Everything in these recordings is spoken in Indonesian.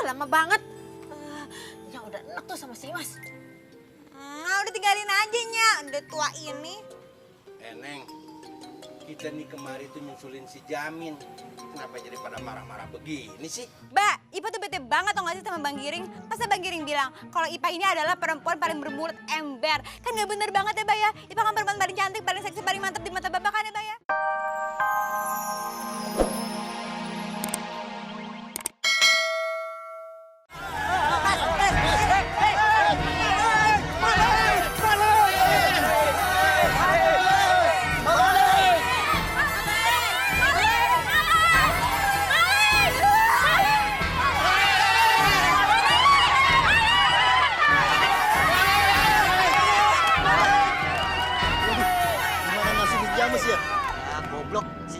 lama banget. Yang udah enak tuh sama si Mas. Udah tinggalin aja, Nya. Udah tua ini. Neng, kita nih kemari tuh nyusulin si Jamin. Kenapa jadi pada marah-marah begini sih? Mbak, Ipa tuh bete banget tau gak sih sama Bang Giring? Masa Bang Giring bilang kalau Ipa ini adalah perempuan paling bermulut ember. Kan gak bener banget ya, Mbak ya? Ipa kan perempuan paling cantik, paling seksi, paling mantap di mata Bapak kan ya, Mbak ya?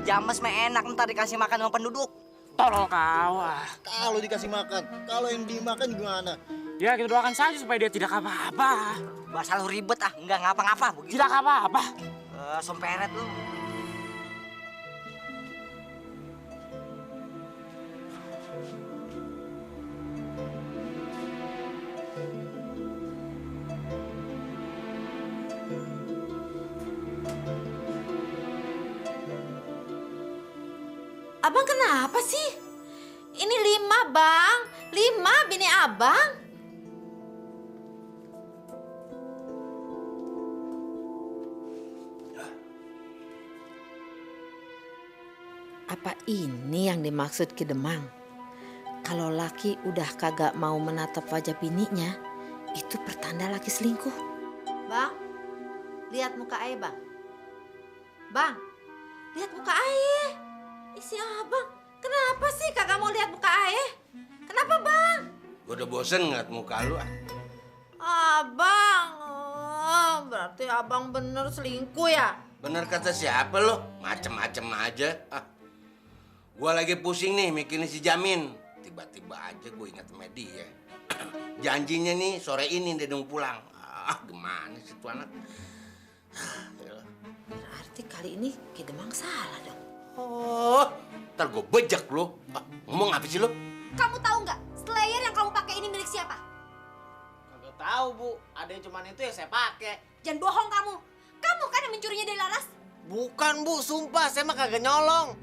James mah enak, ntar dikasih makan sama penduduk. Tolong kau ah. Kalau dikasih makan, kalau yang dimakan gimana? Ya kita doakan saja supaya dia tidak apa-apa. Bahasa lu ribet ah, enggak ngapa-ngapa. Tidak apa-apa. Somperet lu. Abang kenapa sih? Ini 5, Bang. 5 bini abang. Apa ini yang dimaksud Ki Demang? Kalau laki udah kagak mau menatap wajah bininya, itu pertanda laki selingkuh. Bang, lihat muka ayah, Bang. Bang, lihat muka ayah. Isi abang, kenapa sih kagak mau lihat muka ayah? Kenapa, Bang? Gue udah bosen ngeliat muka lu ah. Abang, berarti abang bener selingkuh ya? Bener kata siapa lo? Macem-macem aja. Ah. Gue lagi pusing nih mikirin si Jamin. Tiba-tiba aja gue ingat sama dia. Janjinya nih sore ini dia dong pulang. Ah, gimana sih tuh anak? Berarti kali ini Ki Demang salah dong. Oh, ntar gue bejak lo. Ah, ngomong apa sih lo? Kamu tahu nggak, Slayer yang kamu pakai ini milik siapa? Kagak tahu, Bu. Ada yang cuman itu yang saya pakai. Jangan bohong kamu. Kamu kan yang mencurinya dari Laras? Bukan, Bu. Sumpah, saya mah kagak nyolong.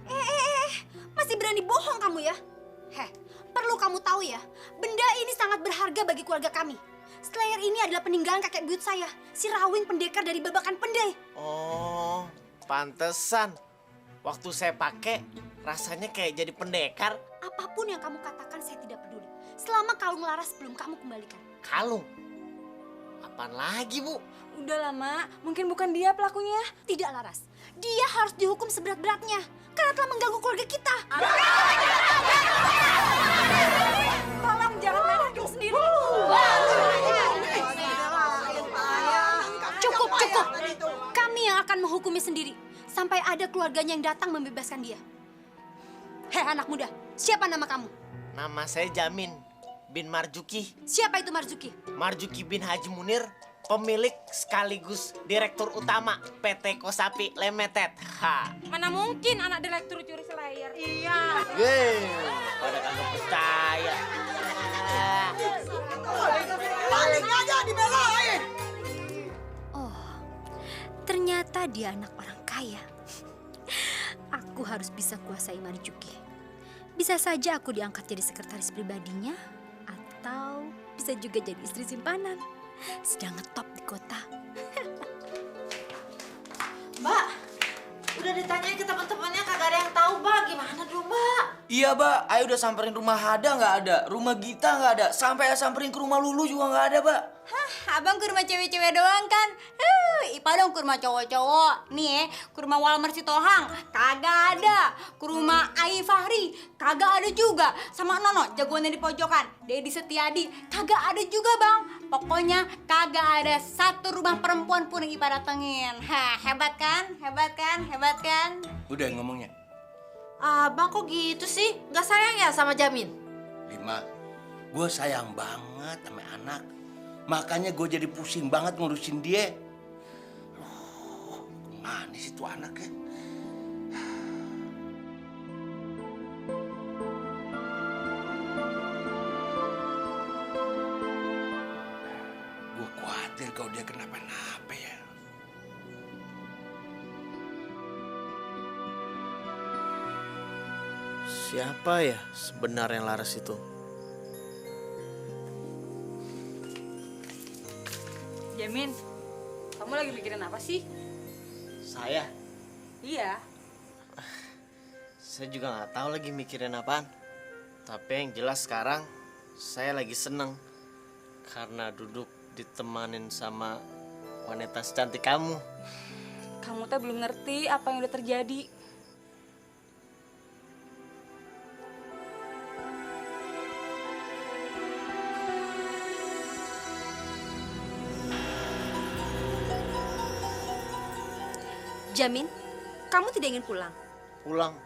Masih berani bohong kamu ya? Perlu kamu tahu ya, benda ini sangat berharga bagi keluarga kami. Slayer ini adalah peninggalan kakek buyut saya, si Rawing pendekar dari Babakan Pendai. Oh, pantesan. Waktu saya pakai, rasanya kayak jadi pendekar. Apapun yang kamu katakan saya tidak peduli. Selama kalung Laras belum kamu kembalikan. Kalung? Apaan lagi, Bu? Udah lama, mungkin bukan dia pelakunya. Tidak, Laras. Dia harus dihukum seberat-beratnya karena telah mengganggu keluarga kita. Tolong jangan main hakim sendiri. Cukup. Kami yang akan menghukumi sendiri sampai ada keluarganya yang datang membebaskan dia. Hei anak muda, siapa nama kamu? Nama saya Jamin bin Marjuki. Siapa itu Marzuki? Marjuki bin Haji Munir, pemilik sekaligus direktur utama PT Kosapi Limited. Ha. Mana mungkin anak direktur curi Slayer? Iya. Yeay, pada kagak percaya. Paling aja dibelain. Oh, ternyata dia anak orang kaya. Aku harus bisa kuasai Marjuki. Bisa saja aku diangkat jadi sekretaris pribadinya, atau bisa juga jadi istri simpanan. Sedang ngetop di kota. Mbak, udah ditanyain ke teman-temannya kagak ada yang tahu, Mbak. Gimana dulu, Mbak? Iya, Mbak. Ayo udah samperin rumah Hada nggak ada, rumah Gita nggak ada, sampai samperin ke rumah Lulu juga nggak ada, Mbak. Hah, abang ke rumah cewek-cewek doang kan? Ipa dong ke rumah cowok-cowok. Nih, ke rumah Walmer Sitohang, kagak ada. Ke rumah Ai Fahri, kagak ada juga. Sama Nono, jagoannya di pojokan, Dedi Setiadi, kagak ada juga, Bang. Pokoknya kagak ada satu rumah perempuan pun yang Ipa datengin. Hah, hebat kan? Hebat kan? Hebat kan? Udah ngomongnya. Abang kok gitu sih? Nggak sayang ya sama Jamin? 5, gue sayang banget sama anak. Makanya gue jadi pusing banget ngurusin dia. Loh, kemana sih tuh anaknya? Siapa ya sebenarnya Laras itu? Jamin, kamu lagi mikirin apa sih? Saya? Iya. Saya juga nggak tahu lagi mikirin apaan. Tapi yang jelas sekarang saya lagi seneng karena duduk ditemanin sama wanita secantik kamu. Kamu tuh belum ngerti apa yang udah terjadi. Jamin, kamu tidak ingin pulang? Pulang?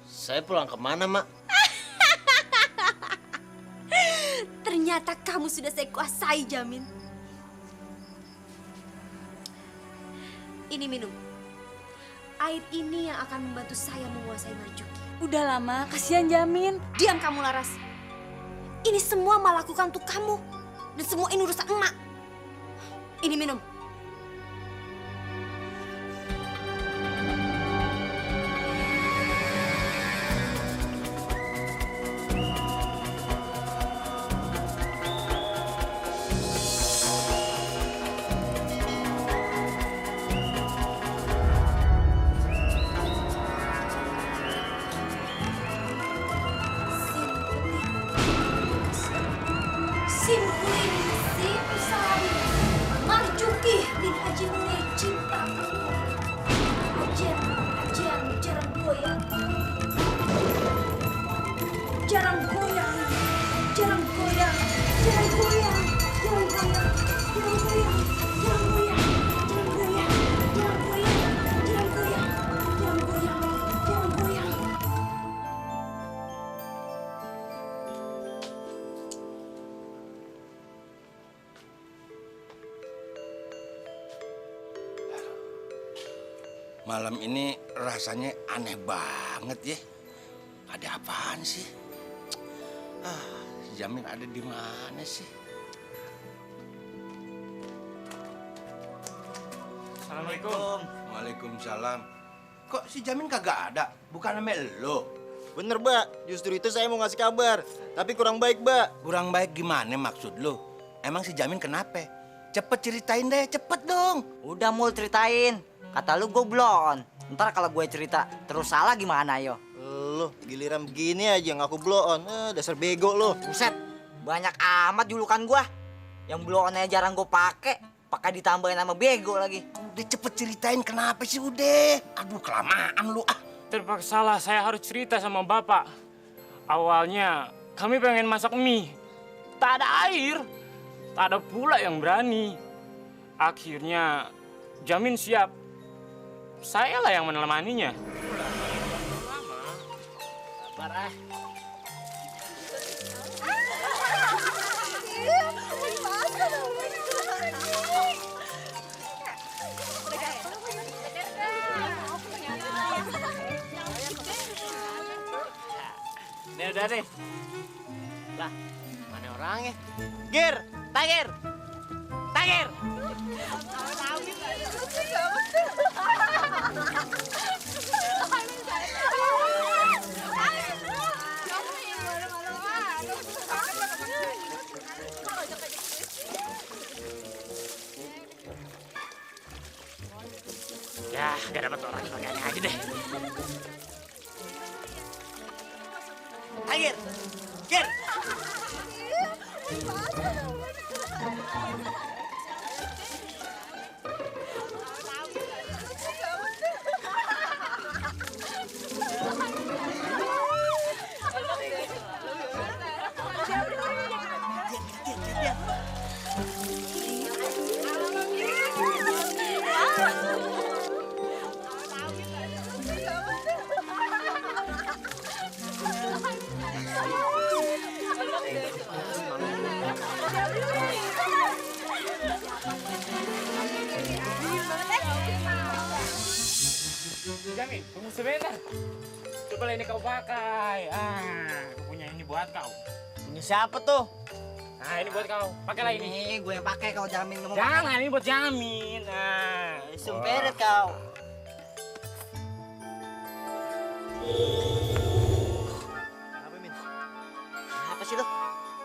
Saya pulang kemana, Mak? Ternyata kamu sudah saya kuasai, Jamin. Ini minum. Air ini yang akan membantu saya menguasai Marjuki. Udah lama, kasihan Jamin. Diam kamu, Laras. Ini semua emak lakukan untuk kamu. Dan semua ini urusan emak. Ini minum. Simpuling Sipusari Marjuki bin Haji Munir cinta Ajian jarang goyang Jarang goyang Jarang goyang Jarang goyang Jarang goyang Jarang goyang Jarang goyang Jarang goyang Jarang goyang Jarang goyang Jarang goyang Jarang goyang. Malam ini rasanya aneh banget ya. Ada apaan sih? Si Jamin ada di mana sih? Assalamualaikum. Waalaikumsalam. Kok si Jamin kagak ada? Bukan sama lo? Bener, Mbak. Justru itu saya mau ngasih kabar. Tapi kurang baik, Mbak. Kurang baik gimana maksud lo? Emang si Jamin kenapa? Cepet ceritain deh, cepet dong. Udah Mul ceritain. Kata lu gue blow on. Ntar kalau gue cerita terus salah gimana yo? Lo giliran begini aja ngaku blow on. Dasar bego lo. Buset, banyak amat julukan gue. Yang blow on aja jarang gue pakai ditambahin sama bego lagi. Udah cepet ceritain kenapa sih udah. Aduh kelamaan lu ah. Terpaksalah saya harus cerita sama bapak. Awalnya kami pengen masak mie. Tak ada air. Tak ada pula yang berani. Akhirnya Jamin siap. Saya lah yang menemaninya. Sabar ah. Nih udah nih. Lah, mana orangnya? Gir, Tagir. Tagir. Ya, gak dapat orang kagak aja deh. Tagir. Gir. Jamin, tunggu sebentar. Coba ini kau pakai. Aku punya ini buat kau. Punya siapa tuh? Nah, ini buat kau. Pakailah ini. Nih, gue yang pakai kalau Jamin nggak mau Jangan, ini buat Jamin. Nah, sumperet kau.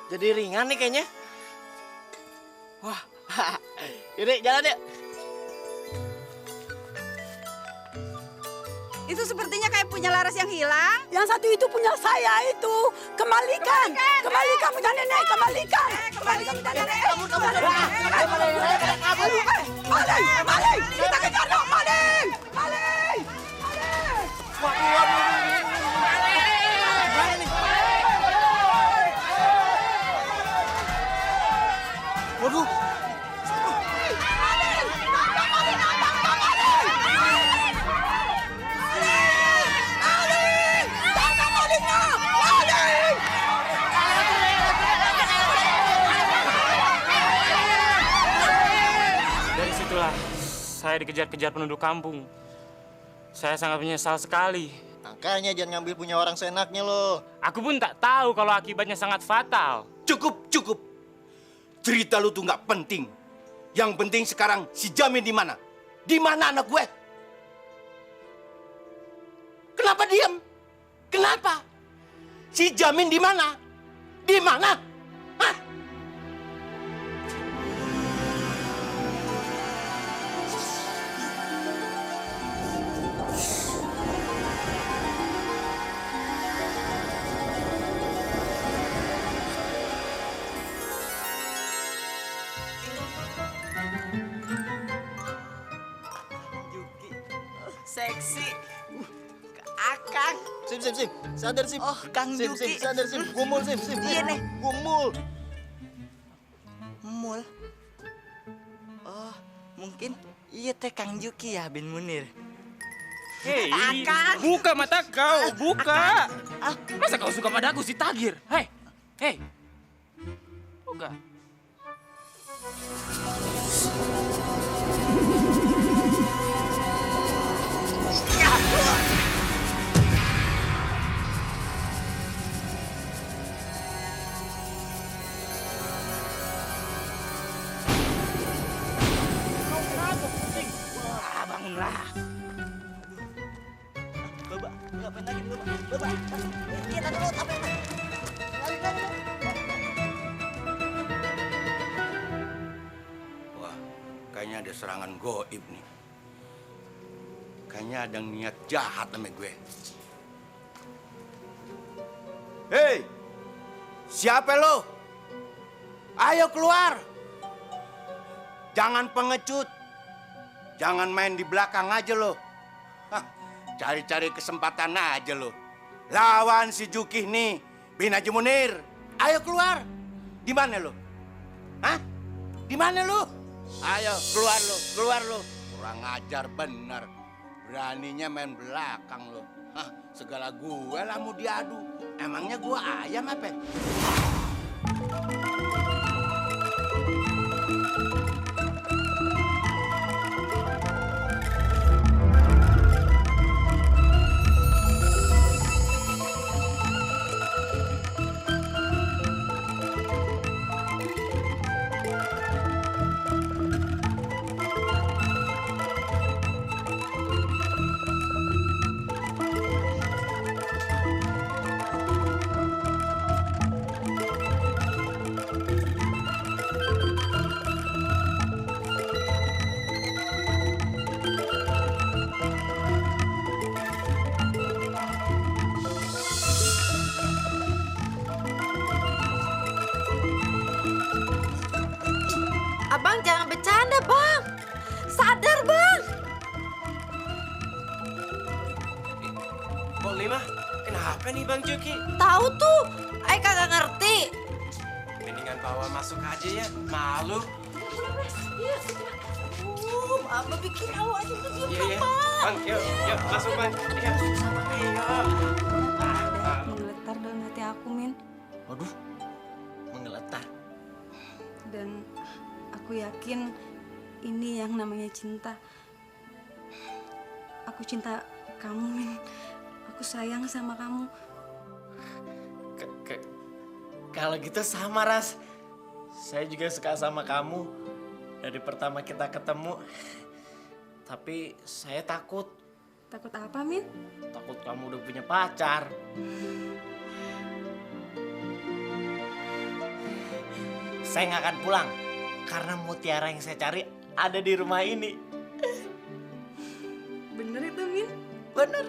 jadi ringan nih kayaknya. Wah, yaudah jalan yuk. Itu sepertinya kayak punya Laras yang hilang. Yang satu itu punya saya itu. Kembalikan. Kembalikan punya nenek. Kembalikan. Kembalikan punya nenek. Maling. Kita kejar dong. Maling. Waduh. Dari situlah saya dikejar-kejar penduduk kampung. Saya sangat menyesal sekali. Makanya jangan ngambil punya orang seenaknya lo. Aku pun tak tahu kalau akibatnya sangat fatal. Cukup. Cerita lu tuh nggak penting. Yang penting sekarang si Jamin di mana? Di mana anak gue? Kenapa diam? Kenapa? Si Jamin di mana? Di mana? Hah? Seksi. Akang. Sim. Sadar, Sim. Oh, Kang Sim, Juki. sadar, Sim. Gumul, Sim. Iya, nih. Gumul. Mul. Oh, mungkin iya teh Kang Juki ya bin Munir. Hei, Akang. buka mata kau, buka. Ah. Masa kau suka padaku si Tagir? Hei, buka. Bangunlah. Baba, ngapain lagi lu, Baba? Iya, tadi lu apa? Lari. Wah, kayaknya ada serangan goib nih. Kayaknya ada niat jahat sama gue. Hei, siapa lo? Ayo keluar. Jangan pengecut. Jangan main di belakang aja lo. Hah, cari-cari kesempatan aja lo. Lawan si Juki nih, bin Haji Munir. Ayo keluar. Di mana lo? Hah? Di mana lo? Ayo keluar lo. Kurang ajar bener. Beraninya main belakang lo. Hah, segala gue lah mau diadu. Emangnya gue ayam apa? Abang jangan bercanda, Bang. Sadar, Bang. Kok Lima? Kenapa nih Bang Juki? Tahu tuh, Ay kagak ngerti. Mendingan bawa masuk aja ya, malu. Apa bikin awak itu dia, Iya. Bang, yuk masuk Bang. Iya. Ayo. Menggeletar dalam hati aku, Min. Waduh, menggeletar. Dan aku yakin ini yang namanya cinta. Aku cinta kamu, Min. Aku sayang sama kamu. Kalau gitu sama, Ras. Saya juga suka sama kamu. Dari pertama kita ketemu. Tapi saya takut. Takut apa, Min? Takut kamu udah punya pacar. saya nggak akan pulang. Karena mutiara yang saya cari ada di rumah ini. Bener itu, Min? Bener.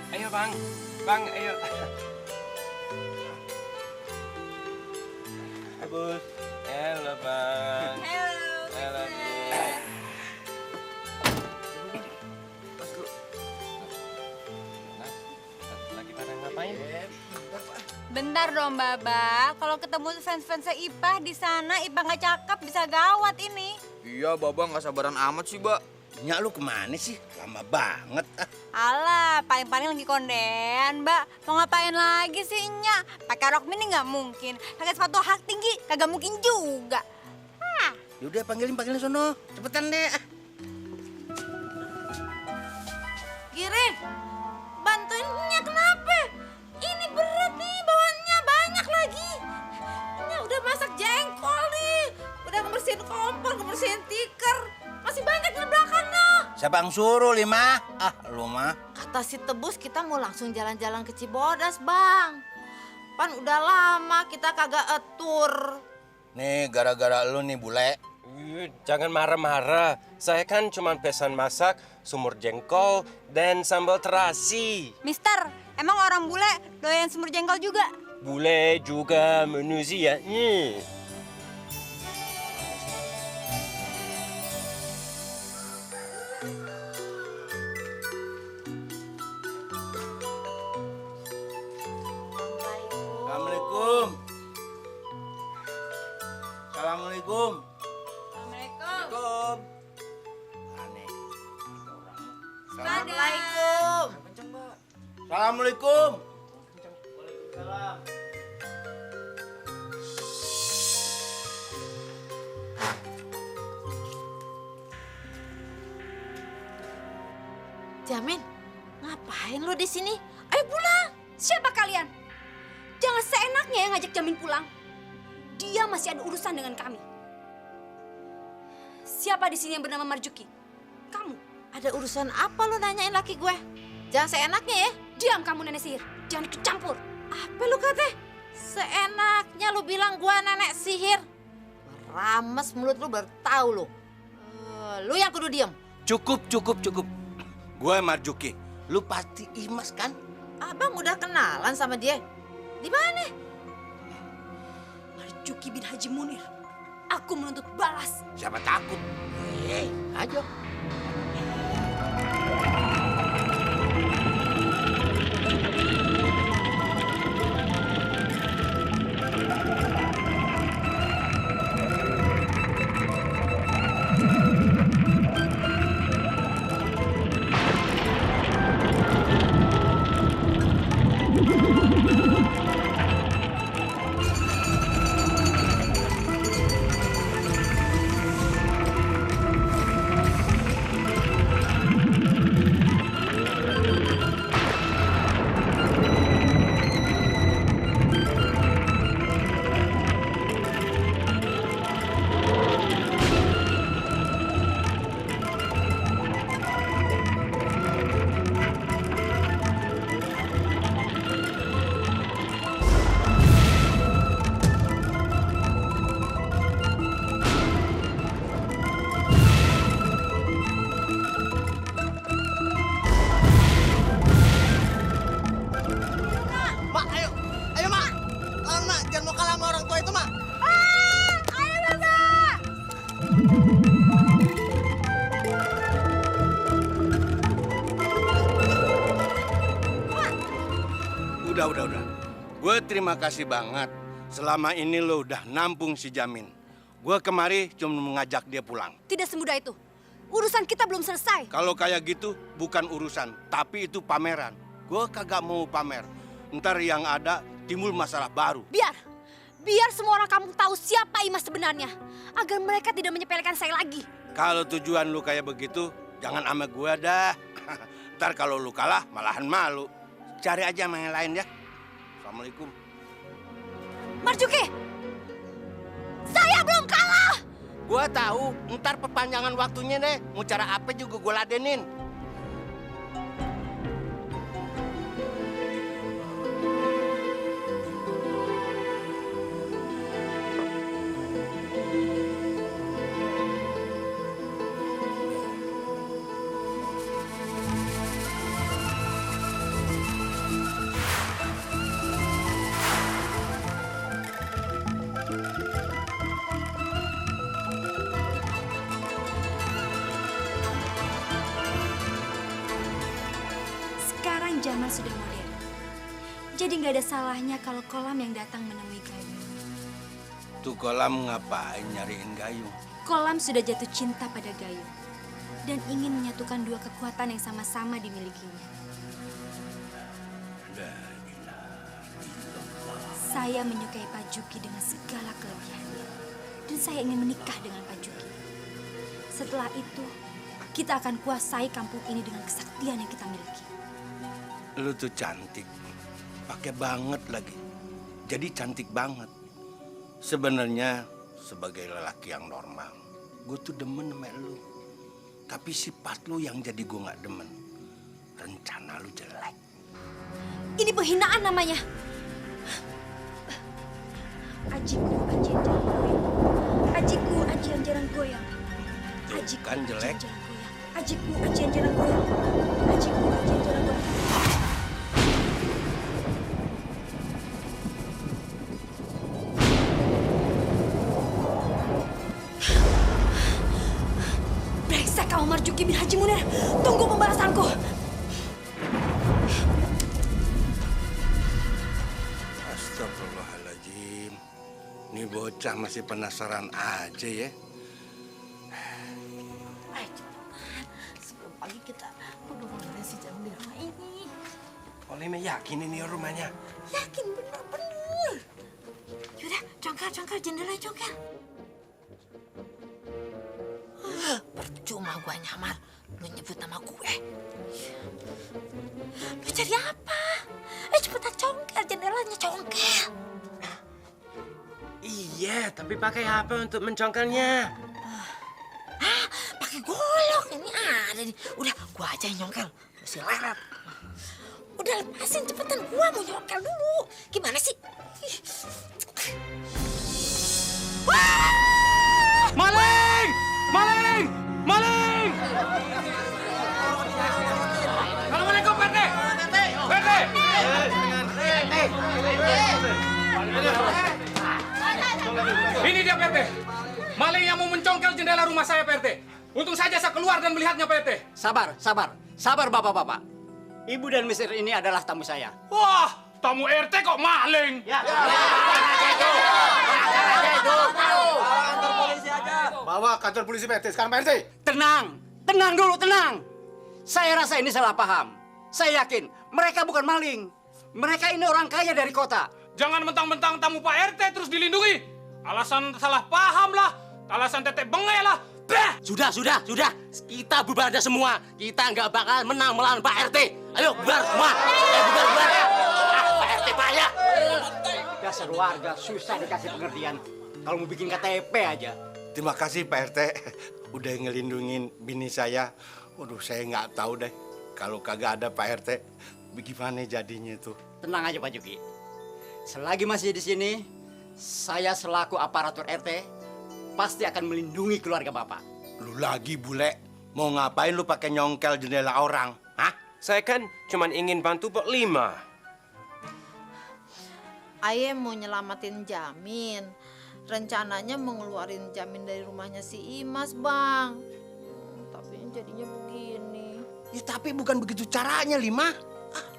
Ayo Bang, Bang ayo. Hai Bos. Halo Bang. Halo. Lagi pada ngapain? Bentar dong, Baba. Kalau ketemu fans-fansnya Ipah di sana, Ipah nggak cakep bisa gawat ini. Iya, Baba nggak sabaran amat sih, Mbak. Nyak lu kemana sih? Lama banget. Alah, paling-paling lagi kondean, Mbak. Mau ngapain lagi sih, Nyak? Pakai rok mini nggak mungkin. Pakai sepatu hak tinggi kagak mungkin juga. Yaudah panggilin sono. Cepetan deh. Giring, bantuin Nyak kenapa? Ini berat nih bawaannya, banyak lagi. Nyak udah masak jengkol nih. Udah ngebersihin kompor, ngebersihin tikar. Masih banyak di belakangnya. Siapa yang suruh, Lima? Lu mah. Kata si Tebus kita mau langsung jalan-jalan ke Cibodas, Bang. Pan udah lama kita kagak atur. Nih gara-gara lu nih, bule. Jangan marah-marah. Saya kan cuma pesan masak, sumur jengkol, dan sambal terasi. Mister, emang orang bule doyan semur jengkol juga? Bule juga manusia. Assalamualaikum. Assalamualaikum. Assalamualaikum. Aneh. Assalamualaikum. Assalamualaikum. Jamin, ngapain lu di sini? Ayo pulang. Siapa kalian? Jangan seenaknya yang ngajak Jamin pulang. Dia masih ada urusan dengan kami. Siapa di sini yang bernama Marjuki? Kamu. Ada urusan apa lu nanyain laki gue? Jangan seenaknya ya. Diam kamu nenek sihir. Jangan ikut campur. Apa lu kata? Seenaknya lu bilang gue nenek sihir. Rames mulut lu baru tahu lu. Lu yang kudu diem. Cukup. Gue Marjuki. Lu pasti Imas kan? Abang udah kenalan sama dia. Di mana? Marjuki bin Haji Munir. Aku menuntut balas. Siapa takut? Ayo. Udah. Gue terima kasih banget. Selama ini lo udah nampung si Jamin. Gue kemari cuma mengajak dia pulang. Tidak semudah itu. Urusan kita belum selesai. Kalau kayak gitu bukan urusan, tapi itu pameran. Gue kagak mau pamer. Ntar yang ada timbul masalah baru. Biar. Biar semua orang kampung tahu siapa Imas sebenarnya. Agar mereka tidak menyepelekan saya lagi. Kalau tujuan lu kayak begitu, jangan sama gua dah. Ntar kalau lu kalah, malahan malu. Cari aja sama yang lain ya. Assalamualaikum. Marjuki! Saya belum kalah! Gua tahu, ntar perpanjangan waktunya deh. Mau cara apa juga gua ladenin. Zaman sudah modern. Jadi nggak ada salahnya kalau Kolam yang datang menemui Gayung. Tuh Kolam ngapain nyariin Gayung? Kolam sudah jatuh cinta pada Gayung dan ingin menyatukan dua kekuatan yang sama-sama dimilikinya. Saya menyukai Pak Juki dengan segala kelebihannya dan saya ingin menikah dengan Pak Juki. Setelah itu, kita akan kuasai kampung ini dengan kesaktian yang kita miliki. Lu tuh cantik, pakai banget lagi. Jadi cantik banget. Sebenarnya sebagai lelaki yang normal, gue tuh demen sama lu. Tapi sifat lu yang jadi gue nggak demen. Rencana lu jelek. Ini penghinaan namanya. Ajiku, aji yang jarang goyang. Ajiku, aji yang jarang goyang. Ajiku, kan jelek. aji yang jarang goyang. Ajiku, aji yang jarang goyang. Ajiku, aji yang jarang goyang. Brengsek kau Marjuki bin Haji Munir. Tunggu pembalasanku. Astagfirullahaladzim. Ini bocah masih penasaran aja ya. Sebelum pagi kita bener-bener si Jamil di rumah ini. Oleh yakin ini rumahnya. Yakin bener-bener. Yaudah, congkel jendela congkel. Percuma gua nyamar, lu nyebut nama gue. Lu cari apa? Cepetan congkel, jendelanya congkel. Iya, tapi pakai apa untuk mencongkelnya? Pakai golok, ini ada nih. Udah, gua aja yang nyongkel. Masih leret. Udah lepasin cepetan, gua mau nyongkel dulu. Gimana sih? Maling! Maling! Maling! Assalamualaikum, Pak RT. Pak RT. Ini dia, Pak RT. Maling yang mau mencongkel jendela rumah saya, Pak RT. Untung saja saya keluar dan melihatnya, Pak RT. Sabar Bapak-Bapak. Ibu dan Mister ini adalah tamu saya. Wah, tamu RT kok maling? Ya. Bawa kantor polisi Pak RT, sekarang Pak RT. Tenang dulu. Saya rasa ini salah paham. Saya yakin mereka bukan maling. Mereka ini orang kaya dari kota. Jangan mentang-mentang tamu Pak RT terus dilindungi. Alasan salah paham lah, alasan tetek bengek lah. Bah! Sudah. Kita bubar aja semua. Kita nggak bakal menang melawan Pak RT. Ayo bubar semua. Bubar. Pak RT payah. Dasar warga susah dikasih pengertian. Kalau mau bikin KTP aja. Terima kasih Pak RT. Udah ngelindungin bini saya. Waduh, saya nggak tahu deh. Kalau kagak ada Pak RT, bagaimana jadinya tuh? Tenang aja Pak Juki. Selagi masih di sini, saya selaku aparatur RT pasti akan melindungi keluarga Bapak. Lu lagi bule, mau ngapain lu pakai nyongkel jendela orang? Hah? Saya kan cuma ingin bantu Pak Lima. Aye mau nyelamatin Jamin. Rencananya mau ngeluarin Jamin dari rumahnya si Imas, Bang. Tapi jadinya begini. Ya tapi bukan begitu caranya, Lima.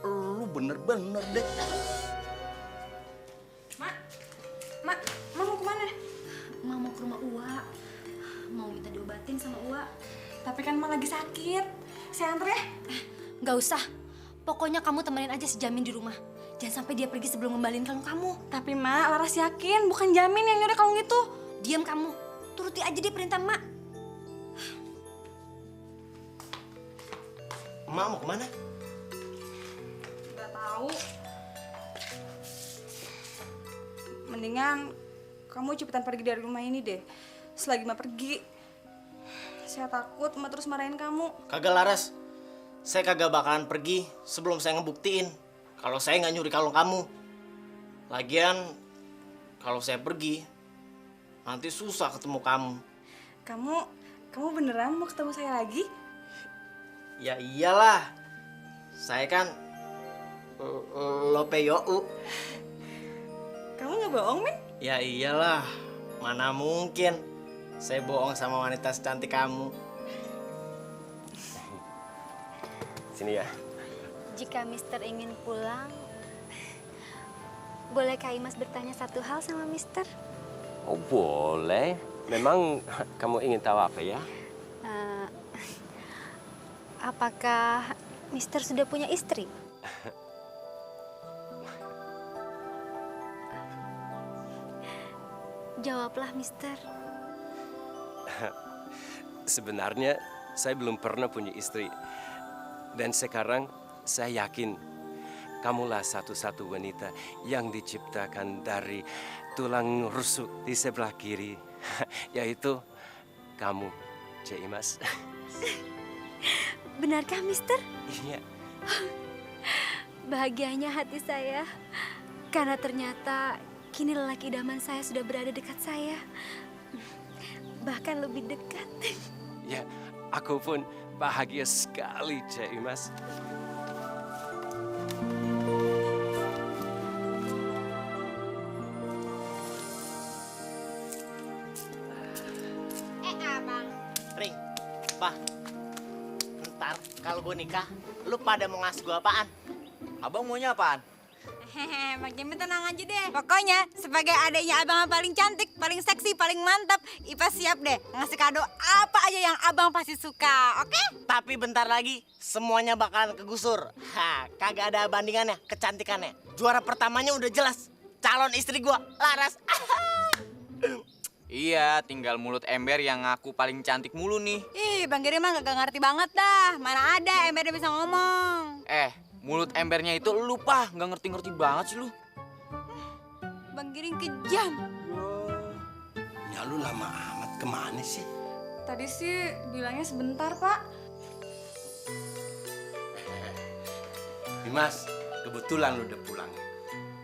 Lu bener-bener deh. Mak mau kemana? Mak mau ke rumah Uwa. Mau minta diobatin sama Uwa. Tapi kan Mak lagi sakit. Saya antar ya? Nggak usah. Pokoknya kamu temenin aja si Jamin di rumah. Jangan sampai dia pergi sebelum ngembalin kalung kamu. Tapi Mak, Laras yakin bukan Jamin yang nyuri kalung itu. Diam kamu. Turuti aja dia perintah Mak. Emak mau kemana? Gak tahu. Mendingan kamu cepetan pergi dari rumah ini deh. Selagi Mak pergi, saya takut Mak terus marahin kamu. Kagak Laras. Saya kagak bakalan pergi sebelum saya ngebuktiin kalau saya nggak nyuri kalung kamu. Lagian, kalau saya pergi, nanti susah ketemu kamu. Kamu beneran mau ketemu saya lagi? Ya iyalah. Saya kan Lopeyou. Kamu nggak bohong, Min? Ya iyalah. Mana mungkin saya bohong sama wanita secantik kamu. Sini ya. Jika Mister ingin pulang, bolehkah Imas bertanya satu hal sama Mister? Oh boleh. Memang kamu ingin tahu apa ya? Apakah Mister sudah punya istri? Jawablah, Mister. Sebenarnya saya belum pernah punya istri. Dan sekarang saya yakin kamulah satu-satu wanita yang diciptakan dari tulang rusuk di sebelah kiri. Yaitu kamu, Cik Imas. Benarkah, Mister? Iya. Bahagianya hati saya. Karena ternyata kini lelaki idaman saya sudah berada dekat saya. Bahkan lebih dekat. Ya, aku pun bahagia sekali, Cik Imas. Abang. Ring, Pak. Ntar kalau gue nikah, lu pada mau ngasih gue apaan? Abang maunya apaan? Hehehe, Bang Jamin tenang aja deh. Pokoknya sebagai adiknya abang yang paling cantik, paling seksi, paling mantap, Ipa siap deh ngasih kado apa aja yang abang pasti suka, oke? Tapi bentar lagi semuanya bakalan kegusur. Kagak ada bandingannya kecantikannya. Juara pertamanya udah jelas. Calon istri gua, Laras. Iya, tinggal mulut ember yang ngaku paling cantik mulu nih. Ih, Bang Giri mah gak ngerti banget dah. Mana ada embernya bisa ngomong. Mulut embernya itu lu, Pah. Nggak ngerti-ngerti banget sih lu. Bang Giring kejam. Ya lu lama amat kemana sih? Tadi sih bilangnya sebentar, Pak. Dimas, kebetulan lu udah pulang.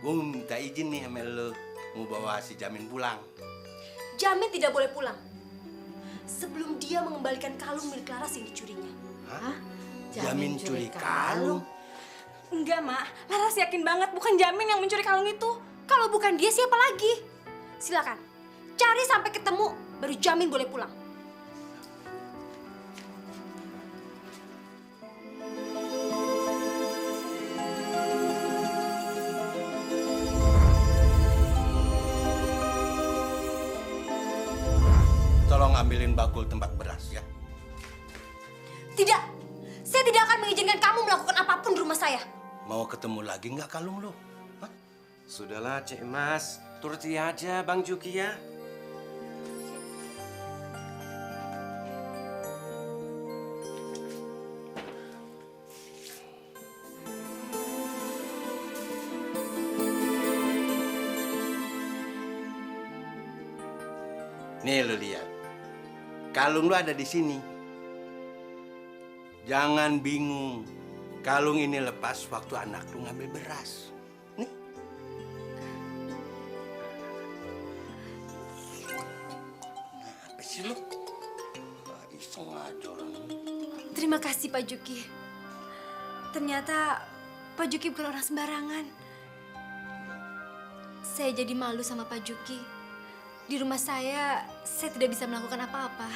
Gue minta izin nih sama lu mau bawa si Jamin pulang. Jamin tidak boleh pulang sebelum dia mengembalikan kalung milik Laras yang dicurinya. Hah? Jamin curi kalung? Enggak, Mak. Laras yakin banget bukan Jamin yang mencuri kalung itu. Kalau bukan dia, siapa lagi? Silakan, cari sampai ketemu, baru Jamin boleh pulang. Tolong ambilin bakul tempat beras ya. Tidak, saya tidak akan mengizinkan kamu melakukan apapun di rumah saya. Mau ketemu lagi nggak kalung lu? Hah? Sudahlah, Cik Imas. Turuti aja Bang Juki ya. Nih lu lihat. Kalung lu ada di sini. Jangan bingung. Kalung ini lepas waktu anak lu ngambil beras. Nih. Apa sih lu? Iseng aja orang. Terima kasih Pak Juki. Ternyata Pak Juki bukan orang sembarangan. Saya jadi malu sama Pak Juki. Di rumah saya tidak bisa melakukan apa-apa.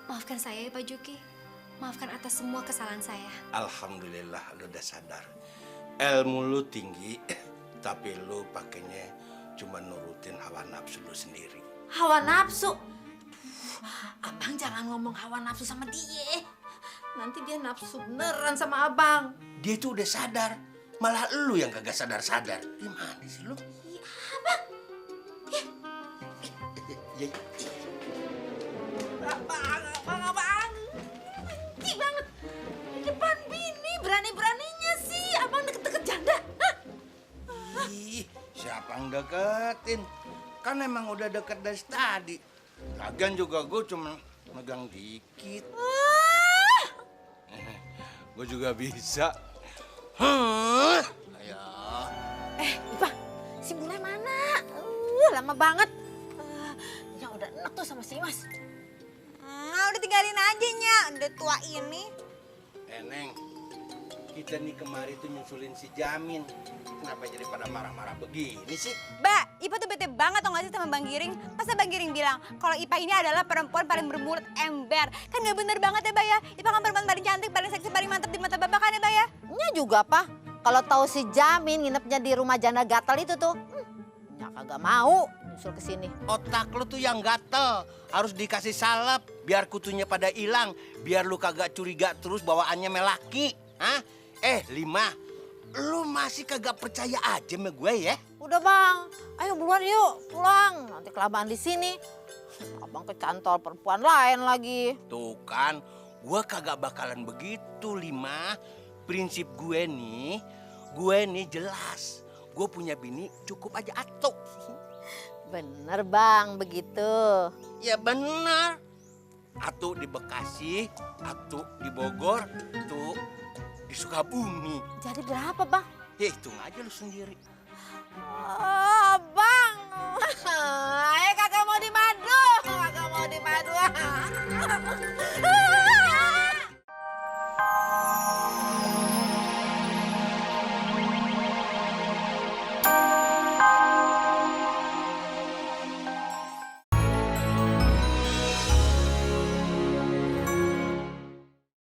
Maafkan saya ya Pak Juki. Maafkan atas semua kesalahan saya. Alhamdulillah lu udah sadar. Ilmu lu tinggi, tapi lu pakainya cuma nurutin hawa nafsu lu sendiri. Hawa nafsu? Abang jangan ngomong hawa nafsu sama dia. Nanti dia nafsu beneran sama abang. Dia tuh udah sadar Malah lu yang kagak sadar-sadar. Gimana sih lu? Abang. Benci banget. Di depan bini berani-beraninya sih abang deket-deket janda. Ih, siapa yang deketin? Kan emang udah deket dari tadi. Lagian juga gue cuma megang dikit. Gue juga bisa. Ayo. Ipa, si Bule mana? Lama banget. Yang udah enak tuh sama si Mas. Udah tinggalin aja, Nya. Udah tua ini. Neng, kita nih kemari tuh nyusulin si Jamin. Kenapa jadi pada marah-marah begini sih? Mbak, Ipa tuh bete banget tau gak sih sama Bang Giring? Masa Bang Giring bilang kalau Ipa ini adalah perempuan paling bermulut ember. Kan gak bener banget ya, Mbak ya? Ipa kan perempuan paling cantik, paling seksi, paling mantap di mata Bapak kan ya, Mbak ya? Nya juga, Pak. Kalau tahu si Jamin nginepnya di rumah janda gatal itu tuh, Nya kagak mau nyusul ke sini. Otak lu tuh yang gatel. Harus dikasih salep biar kutunya pada hilang. Biar lu kagak curiga terus bawaannya melaki. Hah? Lima. Lu masih kagak percaya aja sama gue ya? Udah Bang, ayo buruan yuk pulang. Nanti kelamaan di sini. Abang kecantol perempuan lain lagi. Tuh kan, gue kagak bakalan begitu, Lima. Prinsip gue nih jelas. Gue punya bini cukup aja atuh. Bener Bang, begitu. Ya bener. Atuh di Bekasi, atuh di Bogor, tuh di Sukabumi. Jadi berapa Bang? Ya hitung aja lu sendiri.